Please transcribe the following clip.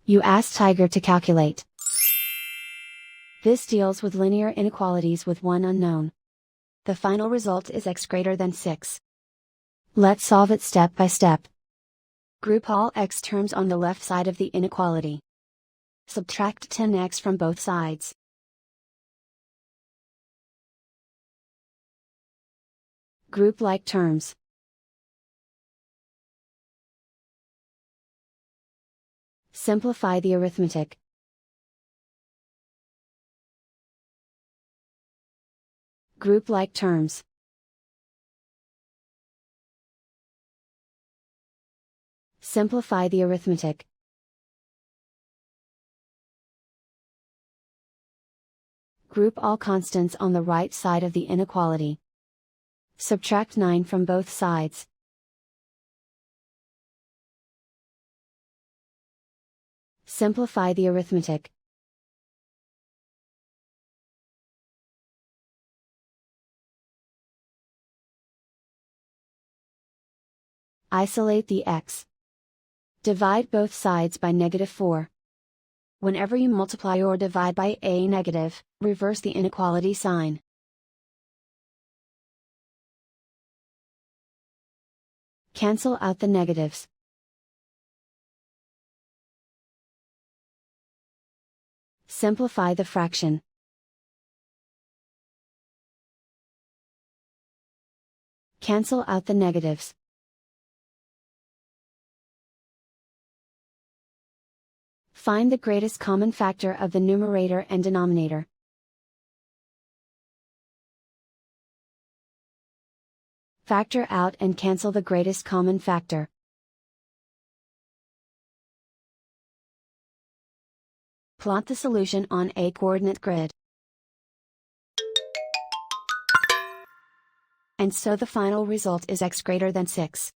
You ask Tiger to calculate. This deals with linear inequalities with one unknown. The final result is x greater than 6. Let's solve it step by step. Group all x terms on the left side of the inequality. Subtract 10x from both sides. Group like terms. Simplify the arithmetic. Group like terms. Simplify the arithmetic. Group all constants on the right side of the inequality. Subtract 9 from both sides. Simplify the arithmetic. Isolate the x. Divide both sides by -4. Whenever you multiply or divide by a negative, reverse the inequality sign. Cancel out the negatives. Simplify the fraction. Cancel out the negatives. Find the greatest common factor of the numerator and denominator. Factor out and cancel the greatest common factor. Plot the solution on a coordinate grid. And so the final result is x greater than 6.